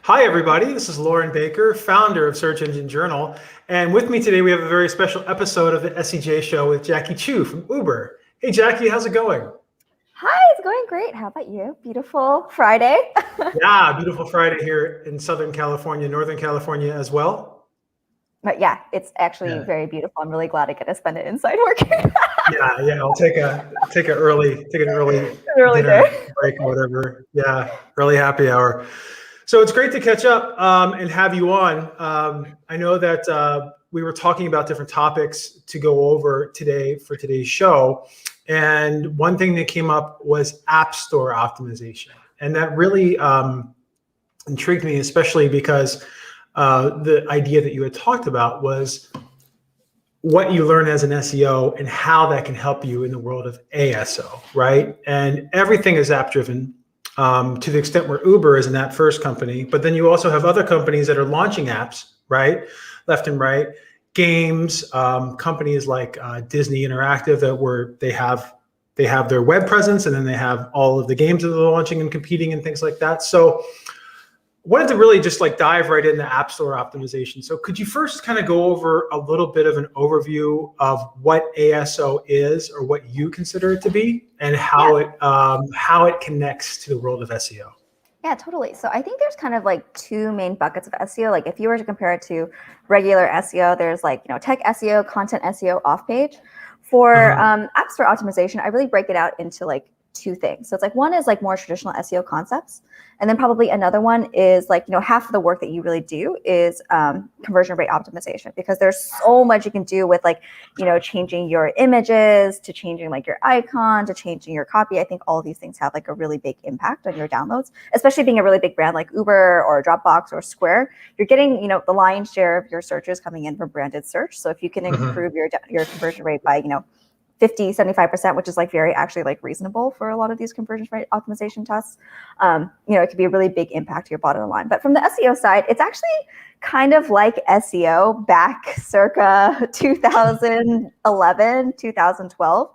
Hi, everybody. This is Loren Baker, founder of Search Engine Journal. And with me today, we have a very special episode of the SEJ show with Jackie Chu from Uber. Hey, Jackie, how's it going? Hi, it's going great. How about you? Beautiful Friday. Yeah, beautiful Friday here in Southern California, Northern California as well. But yeah, it's actually very beautiful. I'm really glad I get to spend it inside working. Yeah. I'll take an early Early dinner day. break or whatever. Yeah, early happy hour. So it's great to catch up and have you on. I know that we were talking about different topics to go over today for today's show. And one thing that came up was App Store optimization. And that really intrigued me, especially because the idea that you had talked about was what you learn as an SEO and how that can help you in the world of ASO, right? And everything is app driven. To the extent where Uber is an app first company, but then you also have other companies that are launching apps, right? Left and right. Games, companies like Disney Interactive they have their web presence, and then they have all of the games that they're launching and competing and things like that. So wanted to really just dive right into App Store optimization. So could you first kind of go over a little bit of an overview of what ASO is, or what you consider it to be, and how it connects to the world of SEO? Yeah, totally. So I think there's kind of two main buckets of SEO. Like if you were to compare it to regular SEO, there's tech SEO, content SEO, off page. For App Store optimization, I really break it out into two things. So it's one is more traditional SEO concepts. And then probably another one is half of the work that you really do is conversion rate optimization, because there's so much you can do with changing your images, to changing your icon, to changing your copy. I think all of these things have a really big impact on your downloads, especially being a really big brand like Uber or Dropbox or Square. You're getting the lion's share of your searches coming in from branded search. So if you can improve your conversion rate by 50, 75%, which is very actually reasonable for a lot of these conversion rate optimization tests. It could be a really big impact to your bottom line. But from the SEO side, it's actually kind of like SEO back circa 2011, 2012.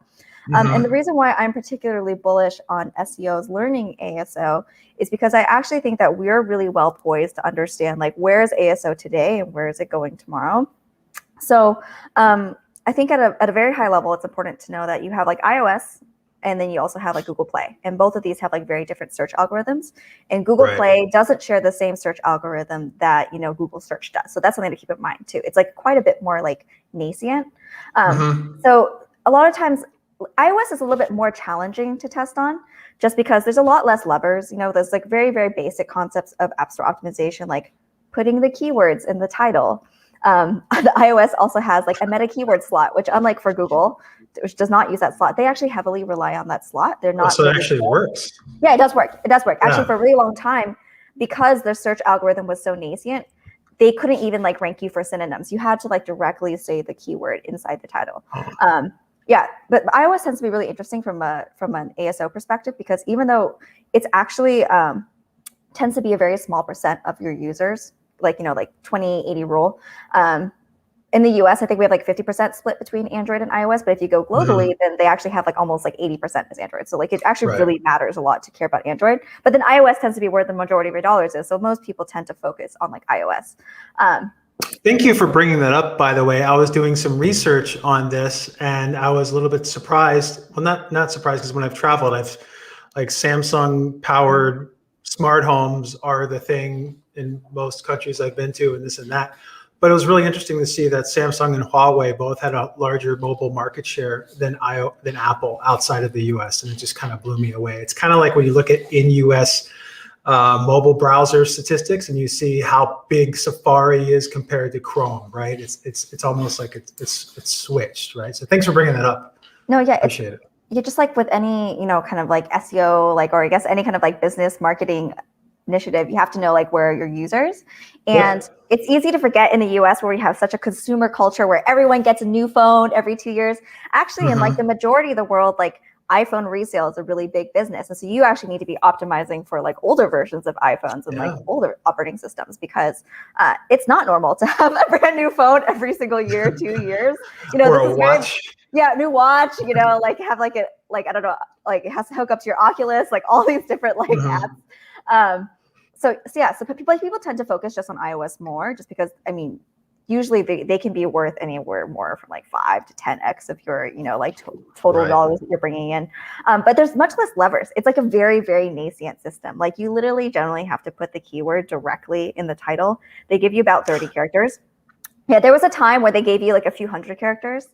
And the reason why I'm particularly bullish on SEOs learning ASO is because I actually think that we're really well poised to understand where is ASO today and where is it going tomorrow. So I think at a very high level, it's important to know that you have iOS, and then you also have Google Play. And both of these have very different search algorithms. And Google Play doesn't share the same search algorithm that Google Search does. So that's something to keep in mind too. It's quite a bit more nascent. So a lot of times iOS is a little bit more challenging to test on, just because there's a lot less levers. There's very, very basic concepts of App Store optimization, like putting the keywords in the title. The iOS also has a meta keyword slot, which unlike for Google, which does not use that slot, they actually heavily rely on that slot. They're not. So it actually works. Yeah, it does work. It does work. Actually, for a really long time, because their search algorithm was so nascent, they couldn't even rank you for synonyms. You had to directly say the keyword inside the title. Yeah, but iOS tends to be really interesting from an ASO perspective, because even though it's actually tends to be a very small percent of your users, 20-80 rule. In the US, I think we have 50% split between Android and iOS. But if you go globally, then they actually have almost 80% is Android. So it actually really matters a lot to care about Android. But then iOS tends to be where the majority of your dollars is. So most people tend to focus on iOS. Thank you for bringing that up, by the way. I was doing some research on this, and I was a little bit surprised. Well, not surprised, because when I've traveled, I've Samsung powered smart homes are the thing in most countries I've been to, and this and that. But it was really interesting to see that Samsung and Huawei both had a larger mobile market share than Apple outside of the US. And it just kind of blew me away. It's kind of like when you look at in US mobile browser statistics, and you see how big Safari is compared to Chrome, right? It's almost like it's switched, right? So thanks for bringing that up. No, yeah, appreciate it. Yeah, just with any kind of SEO, or I guess any kind of business marketing initiative, you have to know where are your users. And it's easy to forget in the US, where we have such a consumer culture where everyone gets a new phone every 2 years. Actually, in the majority of the world, iPhone resale is a really big business. And so you actually need to be optimizing for older versions of iPhones and older operating systems, because it's not normal to have a brand new phone every single year, 2 years. Or a watch. New watch, have I don't know, it has to hook up to your Oculus, all these different apps. So people tend to focus just on iOS more, just because, I mean, usually they can be worth anywhere more from like 5 to 10x of your, like total dollars that you're bringing in. But there's much less levers. It's like a very, very nascent system. Like you literally generally have to put the keyword directly in the title. They give you about 30 characters. Yeah, there was a time where they gave you like a few hundred characters.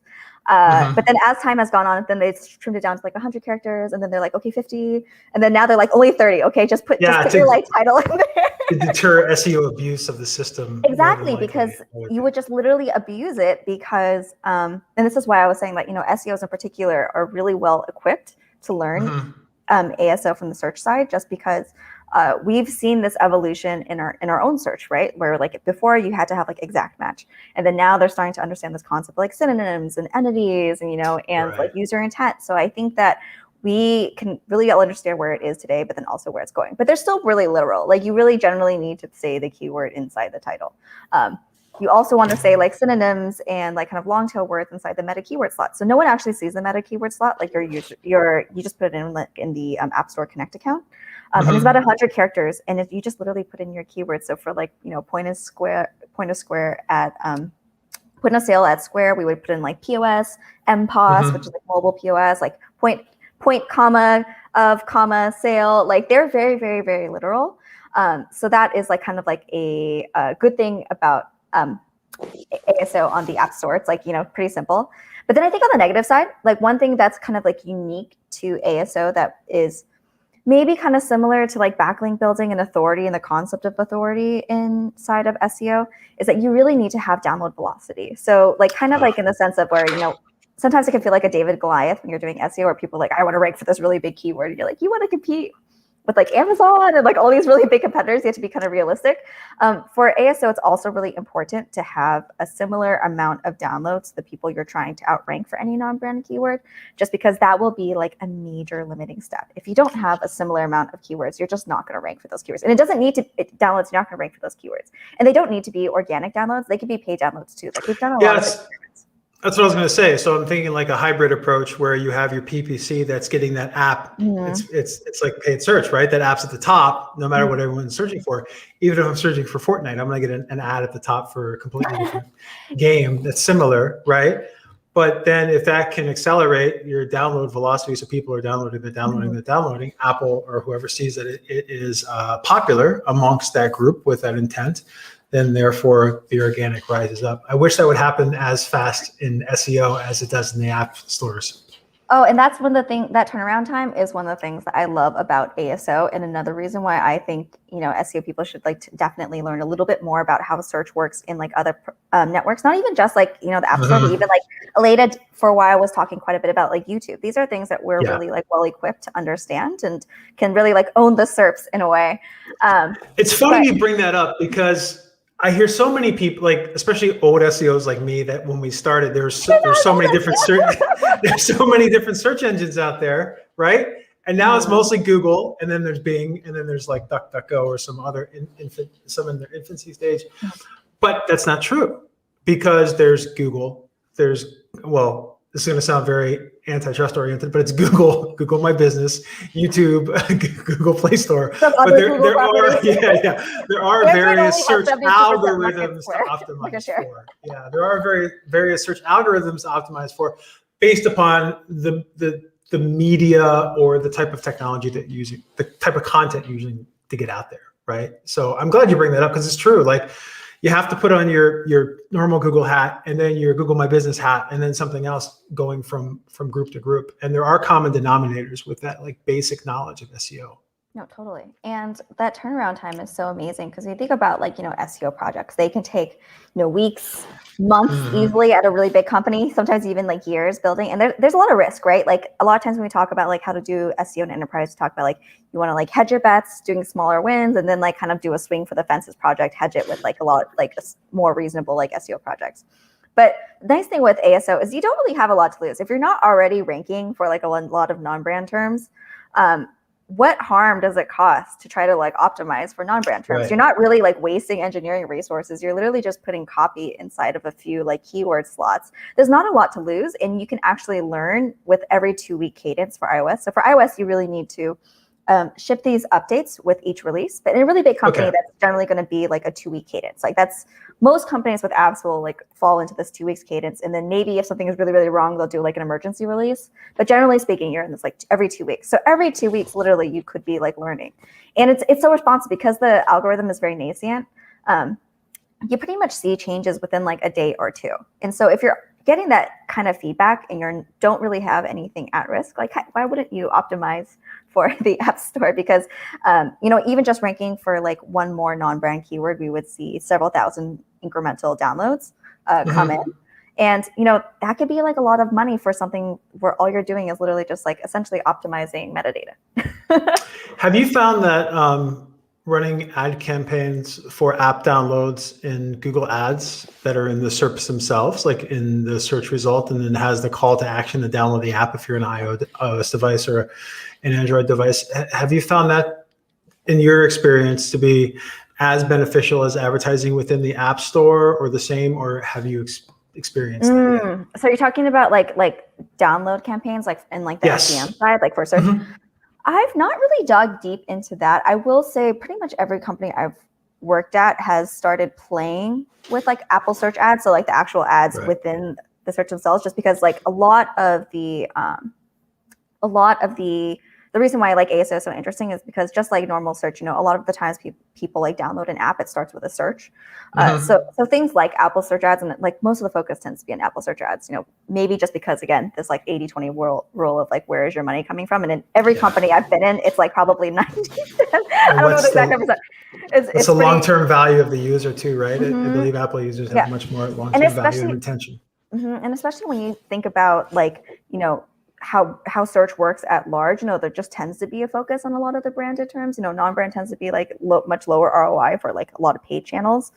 But then as time has gone on, then they trimmed it down to like 100 characters, and then they're like, okay, 50, and then now they're like only 30. Okay, just put your like title in there. To deter SEO abuse of the system. Exactly, because you would just literally abuse it because, and this is why I was saying that, SEOs in particular are really well equipped to learn ASO from the search side, just because we've seen this evolution in our own search, right? Where like before you had to have like exact match, and then now they're starting to understand this concept like synonyms and entities, and like user intent. So I think that we can really understand where it is today, but then also where it's going. But they're still really literal. Like you really generally need to say the keyword inside the title. You also want to say like synonyms and like kind of long tail words inside the meta keyword slot. So no one actually sees the meta keyword slot. Like you just put it in like in the App Store Connect account. And it's about 100 characters. And if you just literally put in your keywords, so for like, point of sale at Square, we would put in like POS, MPOS, which is like mobile POS, like point comma of comma sale. Like they're very, very, very literal. So that is like kind of like a good thing about ASO on the App Store. It's like, pretty simple. But then I think on the negative side, like one thing that's kind of like unique to ASO that is maybe kind of similar to like backlink building and authority and the concept of authority inside of SEO is that you really need to have download velocity. So like kind of like in the sense of where, sometimes it can feel like a David Goliath when you're doing SEO, where people are like, I want to rank for this really big keyword. And you're like, you want to compete with like Amazon and like all these really big competitors. You have to be kind of realistic. For ASO, it's also really important to have a similar amount of downloads to the people you're trying to outrank for any non-brand keyword, just because that will be like a major limiting step. If you don't have a similar amount of keywords, you're just not going to rank for those keywords. And it doesn't need to downloads, you're not going to rank for those keywords. And they don't need to be organic downloads. They can be paid downloads too. Like we've done a lot of experiments. That's what I was going to say. So I'm thinking like a hybrid approach where you have your PPC that's getting that app. It's like paid search, right? That app's at the top, no matter what everyone's searching for. Even if I'm searching for Fortnite, I'm going to get an ad at the top for a completely different game that's similar, right? But then if that can accelerate your download velocity, so people are downloading, Apple or whoever sees that it is popular amongst that group with that intent, then therefore the organic rises up. I wish that would happen as fast in SEO as it does in the app stores. Oh, and that's one of the things, that turnaround time is one of the things that I love about ASO. And another reason why I think, SEO people should like to definitely learn a little bit more about how search works in like other networks, not even just like, the App Store, but even like Aleda for a while was talking quite a bit about like YouTube. These are things that we're really like well equipped to understand and can really like own the SERPs in a way. It's funny you bring that up because I hear so many people, like especially old SEOs like me, that when we started, there's so many different search engines out there, right? And now it's mostly Google, and then there's Bing, and then there's like DuckDuckGo or some other some in their infancy stage. But that's not true, because there's Google. This is going to sound very antitrust oriented, but it's Google My Business, YouTube, Google Play Store. But there are various search algorithms to optimize for. Yeah, there are various search algorithms to optimize for, based upon the media or the type of technology that you're using, the type of content you're using to get out there, right? So I'm glad you bring that up, because it's true. Like, you have to put on your normal Google hat, and then your Google My Business hat, and then something else going from group to group. And there are common denominators with that, like basic knowledge of SEO. No, totally. And that turnaround time is so amazing, because when you think about like, SEO projects, they can take, weeks, months easily at a really big company, sometimes even like years building. And there's a lot of risk, right? Like a lot of times when we talk about like how to do SEO in enterprise, we talk about like, you want to like hedge your bets, doing smaller wins, and then like kind of do a swing for the fences project, hedge it with like a lot, like more reasonable like SEO projects. But the nice thing with ASO is you don't really have a lot to lose. If you're not already ranking for like a lot of non-brand terms, what harm does it cost to try to like optimize for non-brand terms? Right. You're not really like wasting engineering resources. You're literally just putting copy inside of a few like keyword slots. There's not a lot to lose, and you can actually learn with every 2-week cadence for iOS. So for iOS, you really need to ship these updates with each release. But in a really big company, Okay. that's generally going to be like a 2-week cadence. Like that's most companies with apps will like fall into this 2 weeks cadence. And then maybe if something is really, really wrong, they'll do like an emergency release. But generally speaking, you're in this like every 2 weeks. So every 2 weeks, literally, you could be like learning. And it's so responsive because the algorithm is very nascent. You pretty much see changes within like a day or two. And so if you're getting that kind of feedback and you don't really have anything at risk, like why wouldn't you optimize for the App Store? Because even just ranking for like one more non-brand keyword, we would see several thousand incremental downloads come in. And that could be like a lot of money for something where all you're doing is literally just like essentially optimizing metadata. Have you found that running ad campaigns for app downloads in Google Ads that are in the SERPs themselves, like in the search result, and then has the call to action to download the app if you're an iOS device or an Android device, have you found that in your experience to be as beneficial as advertising within the App Store, or the same, or have you experienced that? So you're talking about like download campaigns, like in like the SEM side, like for search? I've not really dug deep into that. I will say pretty much every company I've worked at has started playing with like Apple search ads. So like the actual ads within the search themselves, just because like a lot of the reason why I like ASO is so interesting is because just like normal search, a lot of the times people like download an app, it starts with a search. So things like Apple search ads, and like most of the focus tends to be on Apple search ads, maybe just because, again, this like 80-20 rule of like, where is your money coming from? And in every company I've been in, it's like probably 90%. I don't know the exact number. It's the long-term value of the user too, right? I believe Apple users have Yeah. much more long-term value and retention. And especially when you think about like, how search works at large, there just tends to be a focus on a lot of the branded terms. Non-brand tends to be like much lower ROI for like a lot of paid channels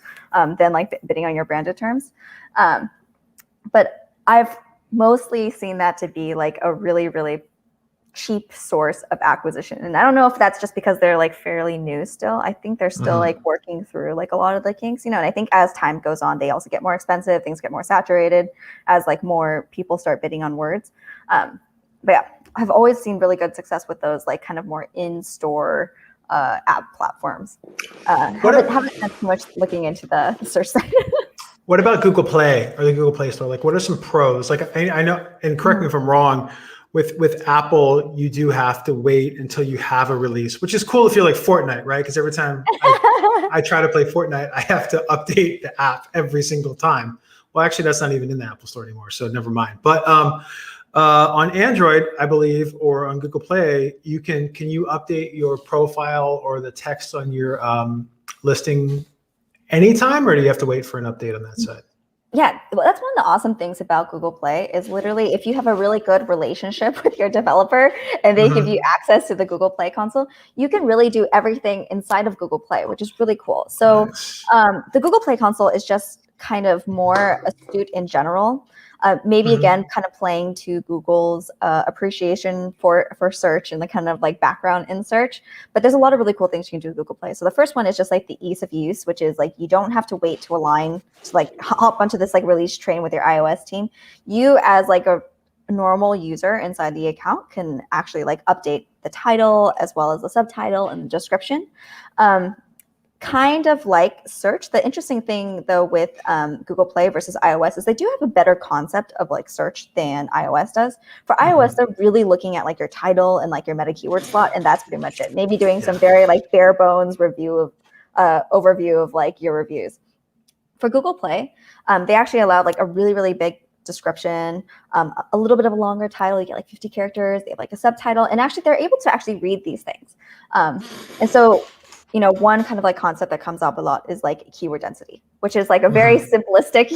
than like bidding on your branded terms. But I've mostly seen that to be like a really, really cheap source of acquisition. And I don't know if that's just because they're like fairly new still. I think they're still like working through like a lot of the kinks, and I think as time goes on, they also get more expensive, things get more saturated as like more people start bidding on words. But yeah, I've always seen really good success with those like kind of more in-store app platforms. Haven't done too much looking into the search side. What about Google Play or the Google Play Store? Like, what are some pros? Like, I know, and correct me if I'm wrong, with Apple, you do have to wait until you have a release, which is cool if you're like Fortnite, right? Because every time I try to play Fortnite, I have to update the app every single time. Well, actually, that's not even in the Apple Store anymore, so never mind. But on Android, I believe, or on Google Play, can you update your profile or the text on your listing anytime, or do you have to wait for an update on that side? Yeah, well, that's one of the awesome things about Google Play is literally if you have a really good relationship with your developer and they give you access to the Google Play console, you can really do everything inside of Google Play, which is really cool. So the Google Play console is just kind of more astute in general. Maybe again, kind of playing to Google's appreciation for search and the kind of like background in search. But there's a lot of really cool things you can do with Google Play. So the first one is just like the ease of use, which is like you don't have to wait to align to like hop onto this like release train with your iOS team. You as like a normal user inside the account can actually like update the title as well as the subtitle and the description. Kind of like search. The interesting thing though with Google Play versus iOS is they do have a better concept of like search than iOS does. For iOS, they're really looking at like your title and like your meta keyword slot, and that's pretty much it. Maybe doing some very like bare bones review of overview of like your reviews. For Google Play, they actually allowed like a really, really big description, a little bit of a longer title. You get like 50 characters. They have like a subtitle, and actually they're able to actually read these things. And so one kind of like concept that comes up a lot is like keyword density, which is like a very simplistic,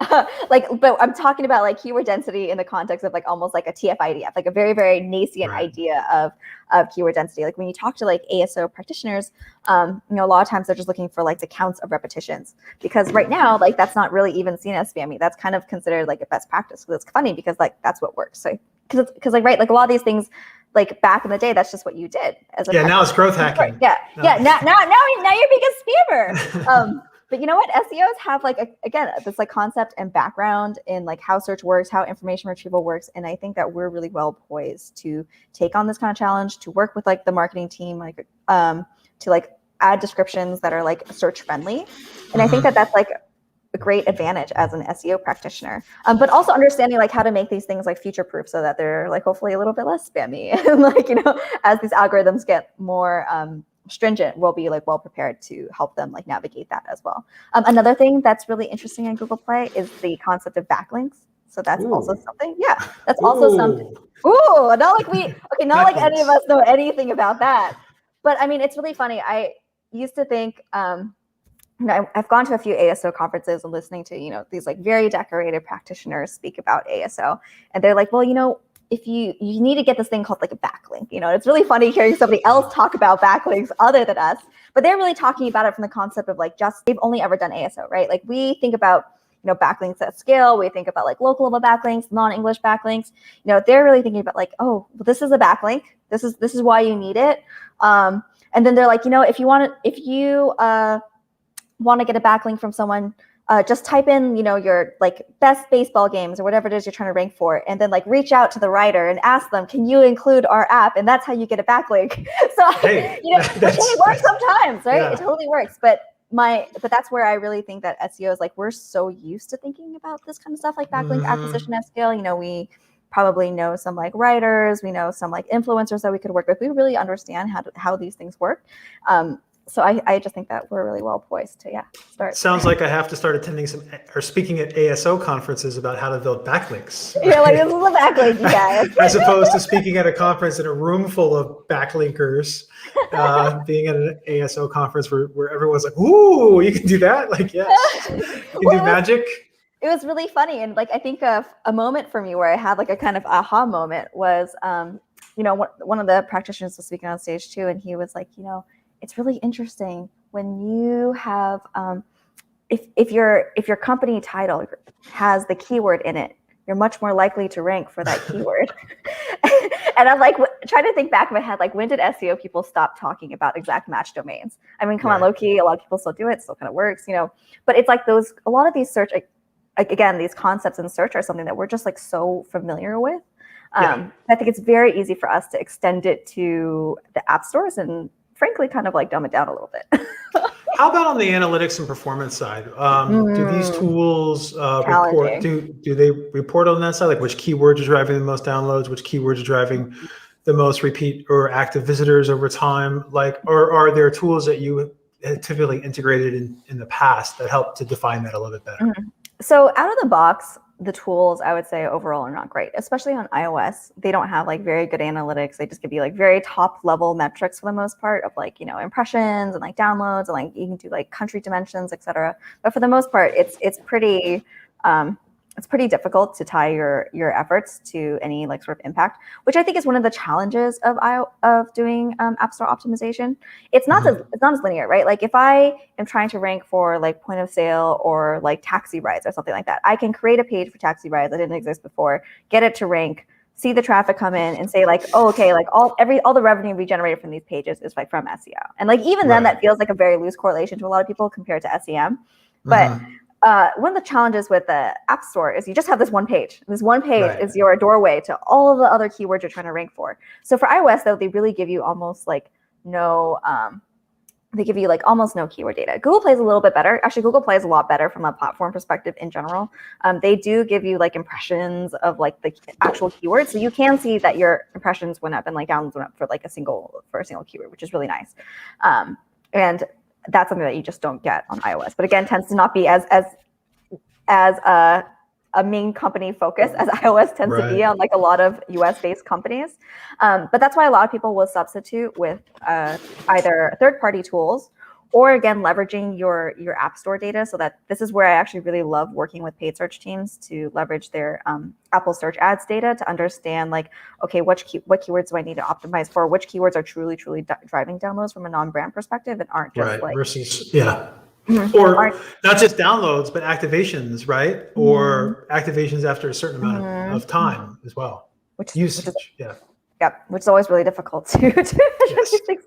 but I'm talking about like keyword density in the context of like almost like a TF-IDF, like a very, very nascent idea of keyword density. Like when you talk to like ASO practitioners, a lot of times they're just looking for like the counts of repetitions, because right now, like that's not really even seen as spammy. That's kind of considered like a best practice. So it's funny because like that's what works. So because like, right, like a lot of these things, like back in the day, that's just what you did. As a now it's growth hacking. Now you're being a spammer. But you know what? SEOs have like, again, this like concept and background in like how search works, how information retrieval works. And I think that we're really well poised to take on this kind of challenge, to work with like the marketing team, like to like add descriptions that are like search friendly. And I think that that's like a great advantage as an SEO practitioner, but also understanding like how to make these things like future proof so that they're like hopefully a little bit less spammy. And like, you know, as these algorithms get more stringent, we'll be like well prepared to help them like navigate that as well. Another thing that's really interesting in Google Play is the concept of backlinks. So that's also something. Yeah, that's also something. Ooh, not like not like any of us know anything about that. But I mean, it's really funny. I used to think, you know, I've gone to a few ASO conferences and listening to, you know, these like very decorated practitioners speak about ASO, and they're like, well, you know, if you need to get this thing called like a backlink, you know, it's really funny hearing somebody else talk about backlinks other than us, but they're really talking about it from the concept of like, just they've only ever done ASO, right? Like we think about, you know, backlinks at scale. We think about like local level backlinks, non-English backlinks. You know, they're really thinking about like, oh, well, this is a backlink. This is why you need it. And then they're like, you know, if you want to get a backlink from someone, just type in, you know, your like best baseball games or whatever it is you're trying to rank for, and then like reach out to the writer and ask them, can you include our app? And that's how you get a backlink. So hey, you know, it totally works sometimes, right? Yeah. It totally works. But that's where I really think that SEO is like, we're so used to thinking about this kind of stuff like backlink acquisition at scale. You know, we probably know some like writers, we know some like influencers that we could work with. We really understand how these things work. So I just think that we're really well poised to start. Sounds like I have to start attending some or speaking at ASO conferences about how to build backlinks. Right? Yeah, like this is a backlink, you guys. As opposed to speaking at a conference in a room full of backlinkers, being at an ASO conference where everyone's like, "Ooh, you can do that!" Like, yes, you can do magic. It was really funny, and like I think of a moment for me where I had like a kind of aha moment was, you know, one of the practitioners was speaking on stage too, and he was like, you know, it's really interesting when you have, if your company title has the keyword in it, you're much more likely to rank for that keyword. And I'm like, trying to think back in my head, like when did SEO people stop talking about exact match domains? I mean, come on, low key, a lot of people still do it, still kind of works, you know, but it's like a lot of these search, like again, these concepts in search are something that we're just like so familiar with. I think it's very easy for us to extend it to the app stores and frankly kind of like dumb it down a little bit. How about on the analytics and performance side? Do these tools report? Do they report on that side? Like which keywords are driving the most downloads? Which keywords are driving the most repeat or active visitors over time? Like, or are there tools that you have typically integrated in the past that help to define that a little bit better? So out of the box, the tools I would say overall are not great, especially on iOS. They don't have like very good analytics. They just give you like very top level metrics for the most part of like, you know, impressions and like downloads and like you can do like country dimensions, etc. But for the most part, it's pretty difficult to tie your efforts to any like sort of impact, which I think is one of the challenges of doing App Store optimization. It's not as linear, right? Like if I am trying to rank for like point of sale or like taxi rides or something like that, I can create a page for taxi rides that didn't exist before, get it to rank, see the traffic come in, and say like, oh, okay, like all the revenue we generated from these pages is like from SEO, and like even then that feels like a very loose correlation to a lot of people compared to SEM, but. One of the challenges with the App Store is you just have this one page. This one page is your doorway to all of the other keywords you're trying to rank for. So for iOS, though, they really give you almost like no, almost no keyword data. Google Play is a little bit better. Actually, Google Play is a lot better from a platform perspective in general. They do give you like impressions of like the actual keywords. So you can see that your impressions went up and like downloads went up for a single keyword, which is really nice. And that's something that you just don't get on iOS. But again, tends to not be as a main company focus as iOS tends to be on like a lot of US-based companies. But that's why a lot of people will substitute with either third-party tools or again, leveraging your App Store data. So that this is where I actually really love working with paid search teams to leverage their Apple Search Ads data to understand like, okay, what keywords do I need to optimize for? Which keywords are truly driving downloads from a non-brand perspective and aren't just like versus or not just downloads, but activations, right? Or activations after a certain amount of time as well. Which usage, Yep, which is always really difficult to measure Yes. these things.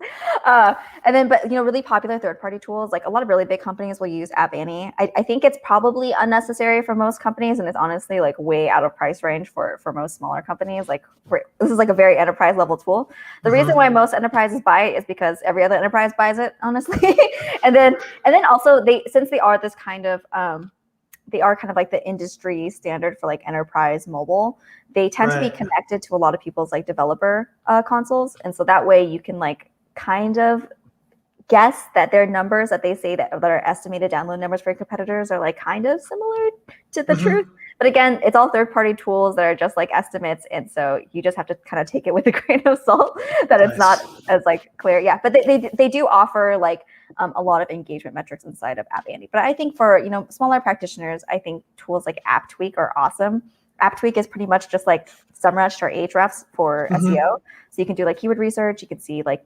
And then, but really popular third-party tools, like a lot of really big companies will use App Annie. I think it's probably unnecessary for most companies, and it's honestly like way out of price range for most smaller companies. Like this is like a very enterprise level tool. The reason why most enterprises buy it is because every other enterprise buys it, honestly. and then also since they are this kind of they are kind of like the industry standard for like enterprise mobile. They tend to be connected to a lot of people's like developer consoles. And so that way you can like kind of guess that their numbers that they say that are estimated download numbers for competitors are like kind of similar to the truth. But again, it's all third-party tools that are just like estimates. And so you just have to kind of take it with a grain of salt that it's not as like clear. Yeah, but they do offer like a lot of engagement metrics inside of App Annie. But I think for, smaller practitioners, I think tools like App Tweak are awesome. App Tweak is pretty much just like SEMrush or Ahrefs for SEO. So you can do like keyword research. You can see like,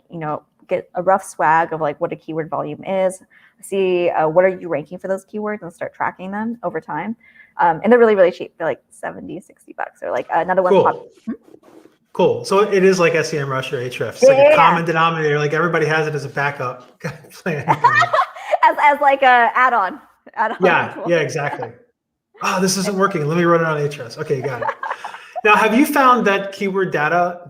get a rough swag of like what a keyword volume is, see what are you ranking for those keywords and start tracking them over time. And they're really, really cheap. They're like $70, $60 or like another one. Cool. So it is like SEMrush or Ahrefs. It's like a common denominator. Like everybody has it as a backup plan. as like a add-on. Yeah, exactly. Oh, this isn't working. Let me run it on Ahrefs. Okay, got it. Now, have you found that keyword data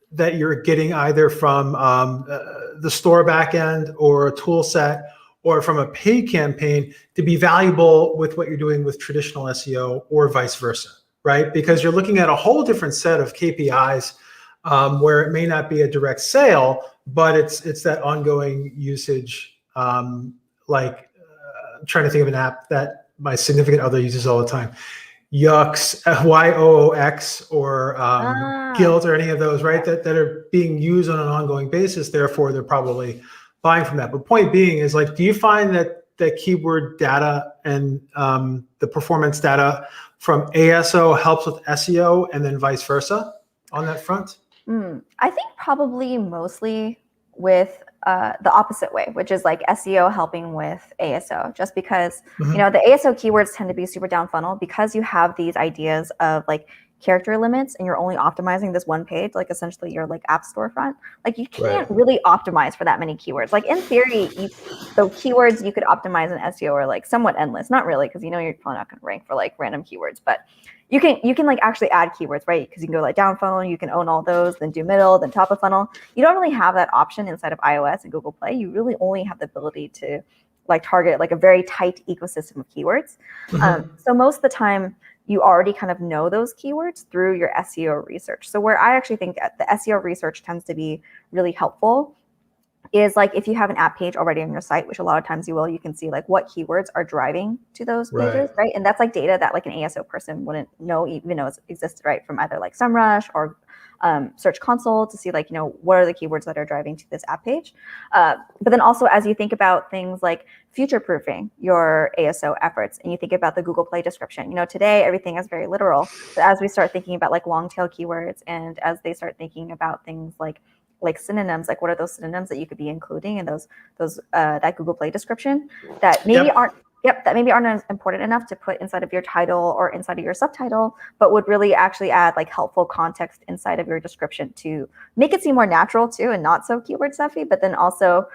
that you're getting either from the store backend or a tool set or from a paid campaign to be valuable with what you're doing with traditional SEO or vice versa, right? Because you're looking at a whole different set of KPIs where it may not be a direct sale, but it's that ongoing usage. I'm trying to think of an app that my significant other uses all the time. Yucks, YOOX, or Guilt, or any of those, right? That are being used on an ongoing basis. Therefore, they're probably buying from that. But point being is like, do you find that the keyword data and the performance data from ASO helps with SEO and then vice versa on that front? I think probably mostly with the opposite way, which is like SEO helping with ASO, just because, the ASO keywords tend to be super down funnel because you have these ideas of like character limits and you're only optimizing this one page, like essentially your like app storefront. Like you can't really optimize for that many keywords. Like in theory, the keywords you could optimize in SEO are like somewhat endless. Not really, because you're probably not going to rank for like random keywords, but you can like actually add keywords, right? Because you can go like down funnel, you can own all those, then do middle, then top of funnel. You don't really have that option inside of iOS and Google Play. You really only have the ability to like target like a very tight ecosystem of keywords. So most of the time you already kind of know those keywords through your SEO research. So where I actually think the SEO research tends to be really helpful is like if you have an app page already on your site, which a lot of times you can see like what keywords are driving to those pages, right? And that's like data that like an ASO person wouldn't even know existed, right? From either like SEMrush or Search Console to see like, what are the keywords that are driving to this app page. But then also as you think about things like future-proofing your ASO efforts and you think about the Google Play description, today everything is very literal. But as we start thinking about like long tail keywords and as they start thinking about things like synonyms, like what are those synonyms that you could be including in those that Google Play description that maybe aren't as important enough to put inside of your title or inside of your subtitle, but would really actually add like helpful context inside of your description to make it seem more natural too and not so keyword stuffy, but then also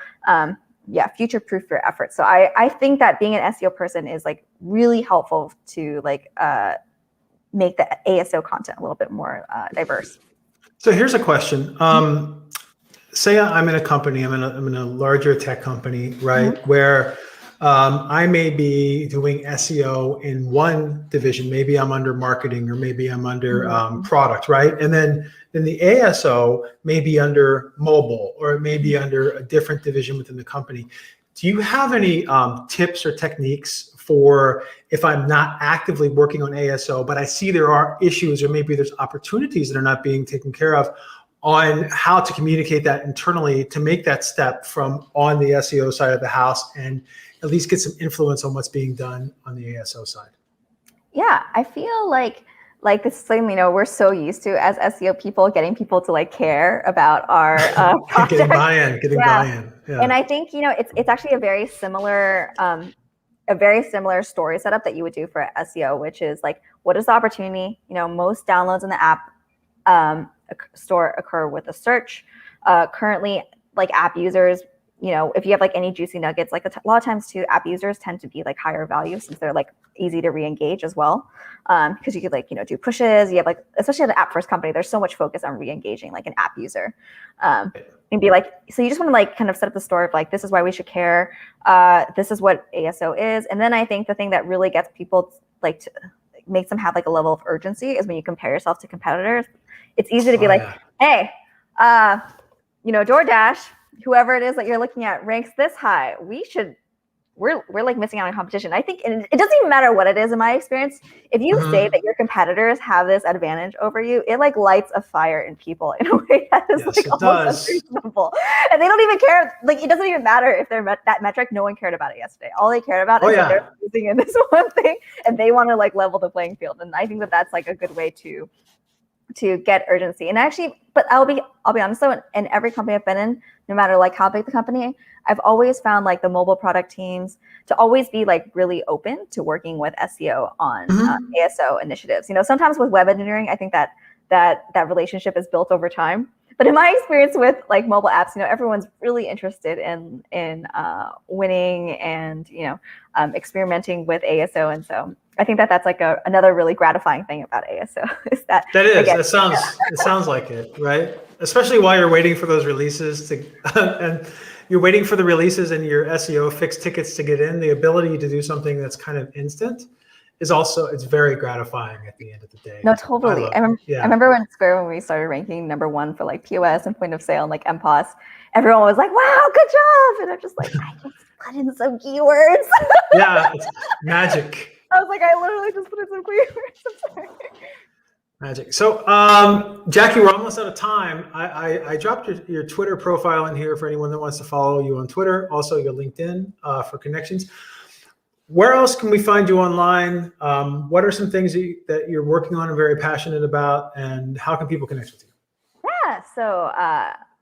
future-proof your efforts. So I think that being an SEO person is like really helpful to like make the ASO content a little bit more diverse. So here's a question. Say I'm in a company, I'm in a larger tech company, right? Where I may be doing SEO in one division. Maybe I'm under marketing or maybe I'm under product, right? And then the ASO may be under mobile or it may be under a different division within the company. Do you have any tips or techniques for if I'm not actively working on ASO, but I see there are issues or maybe there's opportunities that are not being taken care of, on how to communicate that internally to make that step from on the SEO side of the house and at least get some influence on what's being done on the ASO side? Yeah, I feel like this is something we're so used to as SEO people, getting people to like care about our project. Getting buy-in. Yeah. And I think it's actually a very similar story setup that you would do for SEO, which is like, what is the opportunity? Most downloads in the app occur with a search. Currently, like app users, if you have like any juicy nuggets, like a lot of times too, app users tend to be like higher value since they're like easy to re-engage as well. Because you could like, do pushes. You have like, especially at an app first company, there's so much focus on re-engaging like an app user. And be like, so you just want to like kind of set up the story of like, this is why we should care. This is what ASO is. And then I think the thing that really gets people like to makes them have like a level of urgency is when you compare yourself to competitors. It's easy to be hey, DoorDash, whoever it is that you're looking at ranks this high. We're like missing out on competition. I think it doesn't even matter what it is in my experience. If you say that your competitors have this advantage over you, it like lights a fire in people in a way that is like almost unreasonable. And they don't even care. Like it doesn't even matter if they're that metric. No one cared about it yesterday. All they cared about is that they're losing in this one thing, and they want to like level the playing field. And I think that that's like a good way to get urgency. And actually, but I'll be honest though, in every company I've been in, no matter like how big the company, I've always found like the mobile product teams to always be like really open to working with SEO on ASO initiatives. Sometimes with web engineering, I think that relationship is built over time. But in my experience with like mobile apps, everyone's really interested in winning and experimenting with ASO, and so I think that that's like another really gratifying thing about ASO is that. It sounds like it, right? Especially while you're waiting for those releases and you're waiting for the releases and your SEO fixed tickets to get in. The ability to do something that's kind of instant is also, it's very gratifying at the end of the day. No, totally. I remember when Square, when we started ranking #1 for like POS and point of sale and like MPOS, everyone was like, wow, good job. And I'm just like, I just put in some keywords. Yeah, it's magic. I was like, I literally just put in some keywords. I'm sorry. Magic. So, Jackie, we're almost out of time. I dropped your Twitter profile in here for anyone that wants to follow you on Twitter. Also, your LinkedIn for connections. Where else can we find you online? What are some things that you're working on and very passionate about, and how can people connect with you? Yeah, so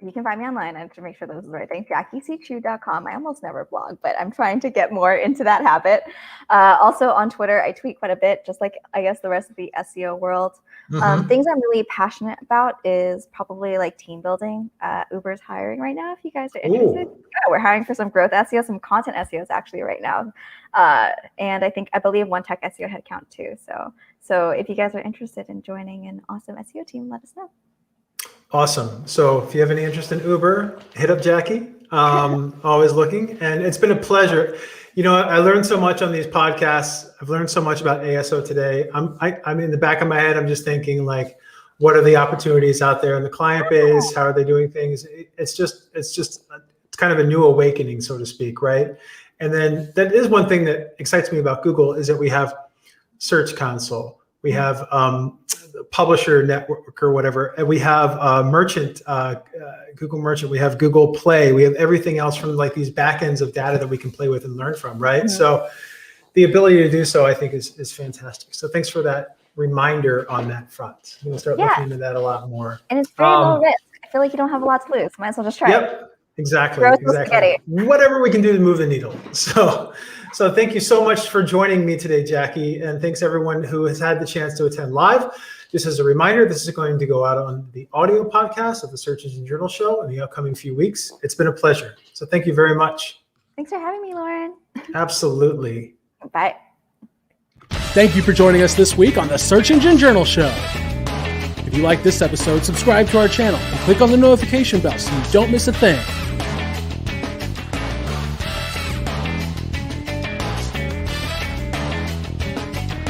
you can find me online. I have to make sure this is the right thing. JackieCchu.com. I almost never blog, but I'm trying to get more into that habit. Also on Twitter, I tweet quite a bit, just like I guess the rest of the SEO world. Things I'm really passionate about is probably like team building. Uber's hiring right now. If you guys are interested, we're hiring for some growth SEO, some content SEOs actually right now, and I believe one tech SEO headcount too. So if you guys are interested in joining an awesome SEO team, let us know. Awesome. So if you have any interest in Uber, hit up Jackie. Always looking, and it's been a pleasure. I learned so much on these podcasts. I've learned so much about ASO today. I'm in the back of my head, I'm just thinking like, what are the opportunities out there in the client base? How are they doing things? It's kind of a new awakening, so to speak, right? And then that is one thing that excites me about Google is that we have Search Console. We have publisher network or whatever, and we have merchant, Google Merchant. We have Google Play. We have everything else from like these backends of data that we can play with and learn from, right? So the ability to do so, I think, is fantastic. So thanks for that reminder on that front. We'll start looking into that a lot more. And it's very low risk. I feel like you don't have a lot to lose. Might as well just try. Yep, exactly. Whatever we can do to move the needle. So thank you so much for joining me today, Jackie. And thanks everyone who has had the chance to attend live. Just as a reminder, this is going to go out on the audio podcast of the Search Engine Journal Show in the upcoming few weeks. It's been a pleasure. So thank you very much. Thanks for having me, Loren. Absolutely. Bye. Thank you for joining us this week on the Search Engine Journal Show. If you like this episode, subscribe to our channel and click on the notification bell so you don't miss a thing.